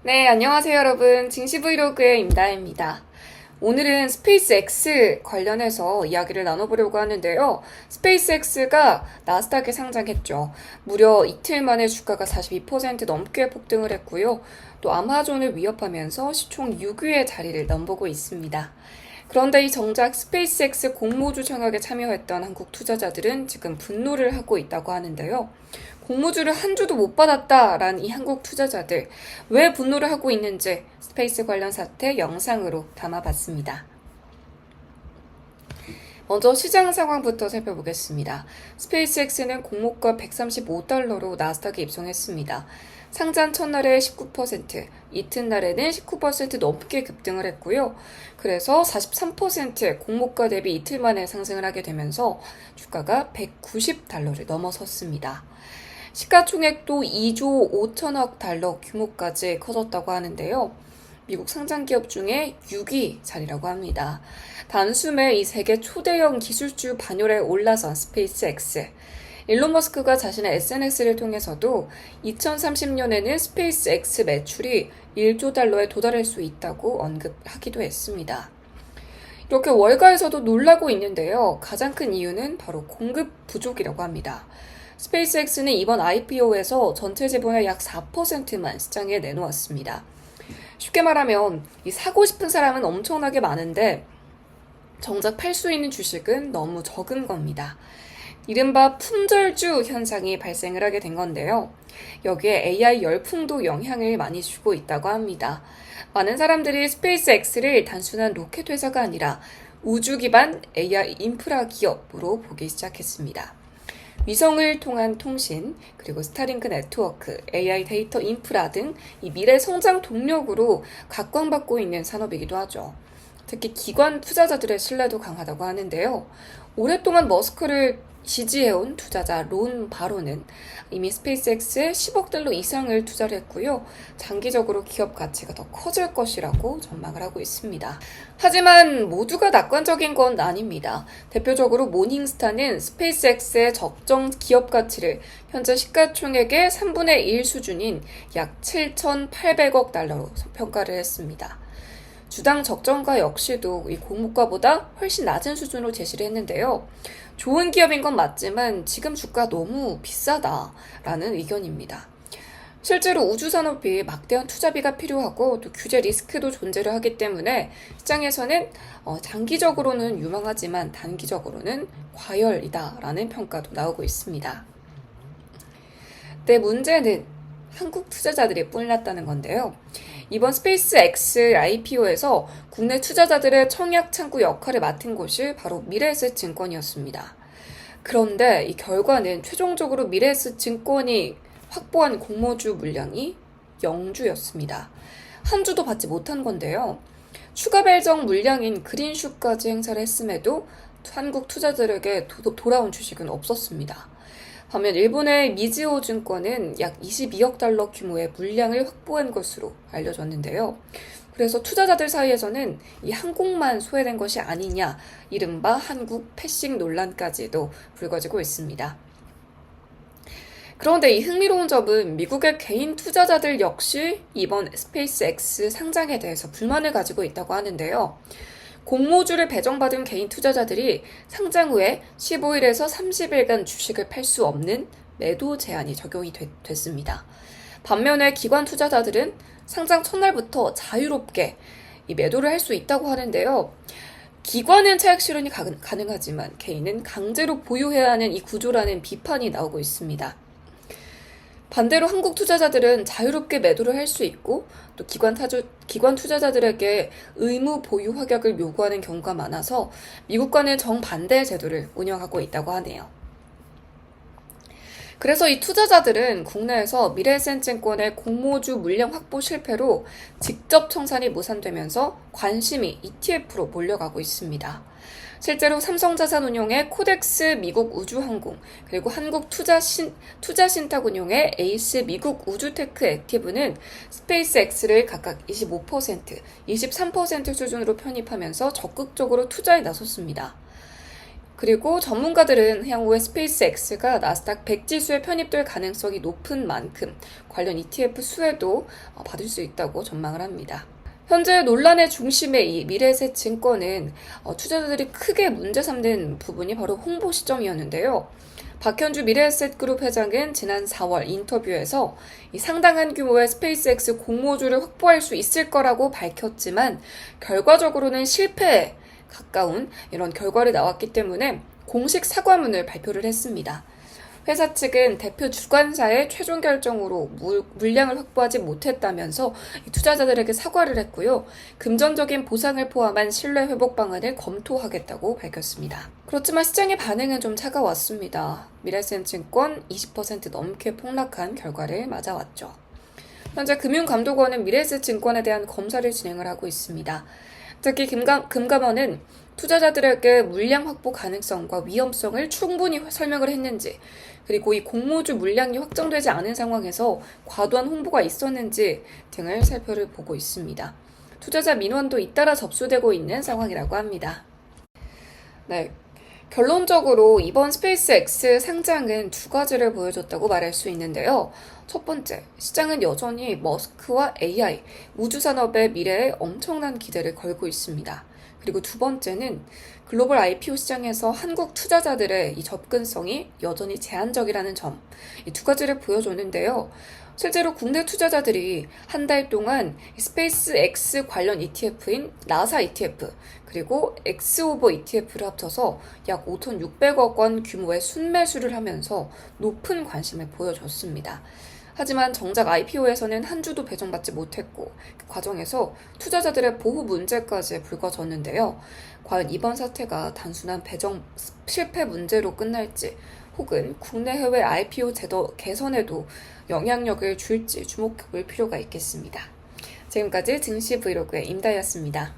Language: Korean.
네, 안녕하세요, 여러분. 증시 브이로그의 임다혜입니다. 오늘은 스페이스X 관련해서 이야기를 나눠보려고 하는데요. 스페이스X가 나스닥에 상장했죠. 무려 이틀 만에 주가가 42% 넘게 폭등을 했고요. 또 아마존을 위협하면서 시총 6위의 자리를 넘보고 있습니다. 그런데 이 정작 스페이스X 공모주 청약에 참여했던 한국 투자자들은 지금 분노를 하고 있다고 하는데요. 공모주를 한 주도 못 받았다라는 이 한국 투자자들, 왜 분노를 하고 있는지 스페이스 관련 사태 영상으로 담아봤습니다. 먼저 시장 상황부터 살펴보겠습니다. 스페이스X는 공모가 135달러로 나스닥에 입성했습니다. 상장 첫날에 19%, 이튿날에는 19% 넘게 급등을 했고요. 그래서 43% 공모가 대비 이틀 만에 상승을 하게 되면서 주가가 190달러를 넘어섰습니다. 시가총액도 2조 5천억 달러 규모까지 커졌다고 하는데요. 미국 상장기업 중에 6위 자리라고 합니다. 단숨에 이 세계 초대형 기술주 반열에 올라선 스페이스X. 일론 머스크가 자신의 SNS를 통해서도 2030년에는 스페이스X 매출이 1조 달러에 도달할 수 있다고 언급하기도 했습니다. 이렇게 월가에서도 놀라고 있는데요. 가장 큰 이유는 바로 공급 부족이라고 합니다. 스페이스X는 이번 IPO에서 전체 지분의 약 4%만 시장에 내놓았습니다. 쉽게 말하면 이 사고 싶은 사람은 엄청나게 많은데 정작 팔 수 있는 주식은 너무 적은 겁니다. 이른바 품절주 현상이 발생을 하게 된 건데요. 여기에 AI 열풍도 영향을 많이 주고 있다고 합니다. 많은 사람들이 스페이스X를 단순한 로켓 회사가 아니라 우주 기반 AI 인프라 기업으로 보기 시작했습니다. 위성을 통한 통신, 그리고 스타링크 네트워크, AI 데이터 인프라 등 이 미래 성장 동력으로 각광받고 있는 산업이기도 하죠. 특히 기관 투자자들의 신뢰도 강하다고 하는데요. 오랫동안 머스크를 지지해온 투자자 론 바로는 이미 스페이스X에 10억 달러 이상을 투자를 했고요. 장기적으로 기업 가치가 더 커질 것이라고 전망을 하고 있습니다. 하지만 모두가 낙관적인 건 아닙니다. 대표적으로 모닝스타는 스페이스X의 적정 기업 가치를 현재 시가총액의 3분의 1 수준인 약 7,800억 달러로 평가를 했습니다. 주당 적정가 역시도 이 공모가보다 훨씬 낮은 수준으로 제시를 했는데요. 좋은 기업인 건 맞지만 지금 주가 너무 비싸다라는 의견입니다. 실제로 우주산업이 막대한 투자비가 필요하고 또 규제 리스크도 존재를 하기 때문에 시장에서는 장기적으로는 유망하지만 단기적으로는 과열이다라는 평가도 나오고 있습니다. 네, 문제는 한국 투자자들이 뿔났다는 건데요. 이번 스페이스X IPO에서 국내 투자자들의 청약 창구 역할을 맡은 곳이 바로 미래에셋증권이었습니다. 그런데 이 결과는 최종적으로 미래에셋증권이 확보한 공모주 물량이 0주였습니다. 한 주도 받지 못한 건데요. 추가 배정 물량인 그린슈까지 행사를 했음에도 한국 투자자들에게 돌아온 주식은 없었습니다. 반면 일본의 미즈호 증권은 약 22억 달러 규모의 물량을 확보한 것으로 알려졌는데요. 그래서 투자자들 사이에서는 이 한국만 소외된 것이 아니냐, 이른바 한국 패싱 논란까지도 불거지고 있습니다. 그런데 이 흥미로운 점은 미국의 개인 투자자들 역시 이번 스페이스X 상장에 대해서 불만을 가지고 있다고 하는데요. 공모주를 배정받은 개인 투자자들이 상장 후에 15일에서 30일간 주식을 팔 수 없는 매도 제한이 적용이 됐습니다. 반면에 기관 투자자들은 상장 첫날부터 자유롭게 이 매도를 할 수 있다고 하는데요. 기관은 차익 실현이 가능하지만 개인은 강제로 보유해야 하는 이 구조라는 비판이 나오고 있습니다. 반대로 한국 투자자들은 자유롭게 매도를 할 수 있고 또 기관 투자자들에게 의무 보유 확약을 요구하는 경우가 많아서 미국과는 정반대의 제도를 운영하고 있다고 하네요. 그래서 이 투자자들은 국내에서 미래에셋증권의 공모주 물량 확보 실패로 직접 청산이 무산되면서 관심이 ETF로 몰려가고 있습니다. 실제로 삼성자산운용의 코덱스 미국 우주항공, 그리고 투자신탁운용의 에이스 미국 우주테크 액티브는 스페이스X를 각각 25%, 23% 수준으로 편입하면서 적극적으로 투자에 나섰습니다. 그리고 전문가들은 향후에 스페이스X가 나스닥 100 지수에 편입될 가능성이 높은 만큼 관련 ETF 수혜도 받을 수 있다고 전망을 합니다. 현재 논란의 중심에 이 미래에셋 증권은 투자자들이 크게 문제 삼는 부분이 바로 홍보 시점이었는데요. 박현주 미래에셋그룹 회장은 지난 4월 인터뷰에서 이 상당한 규모의 스페이스X 공모주를 확보할 수 있을 거라고 밝혔지만 결과적으로는 실패에 가까운 이런 결과를 나왔기 때문에 공식 사과문을 발표를 했습니다. 회사 측은 대표 주관사의 최종 결정으로 물량을 확보하지 못했다면서 투자자들에게 사과를 했고요. 금전적인 보상을 포함한 신뢰 회복 방안을 검토하겠다고 밝혔습니다. 그렇지만 시장의 반응은 좀 차가웠습니다. 미래에셋증권 20% 넘게 폭락한 결과를 맞아왔죠. 현재 금융감독원은 미래에셋증권에 대한 검사를 진행을 하고 있습니다. 특히 금감원은 투자자들에게 물량 확보 가능성과 위험성을 충분히 설명을 했는지, 그리고 이 공모주 물량이 확정되지 않은 상황에서 과도한 홍보가 있었는지 등을 살펴를 보고 있습니다. 투자자 민원도 잇따라 접수되고 있는 상황이라고 합니다. 네. 결론적으로 이번 스페이스X 상장은 두 가지를 보여줬다고 말할 수 있는데요. 첫 번째, 시장은 여전히 머스크와 AI, 우주산업의 미래에 엄청난 기대를 걸고 있습니다. 그리고 두 번째는 글로벌 IPO 시장에서 한국 투자자들의 이 접근성이 여전히 제한적이라는 점, 이 두 가지를 보여줬는데요. 실제로 국내 투자자들이 한 달 동안 스페이스X 관련 ETF인 나사 ETF, 그리고 엑스오버 ETF를 합쳐서 약 5,600억 원 규모의 순매수를 하면서 높은 관심을 보여줬습니다. 하지만 정작 IPO에서는 한 주도 배정받지 못했고 그 과정에서 투자자들의 보호 문제까지 불거졌는데요. 과연 이번 사태가 단순한 배정 실패 문제로 끝날지 혹은 국내 해외 IPO 제도 개선에도 영향력을 줄지 주목해볼 필요가 있겠습니다. 지금까지 증시 브이로그의 임다희였습니다.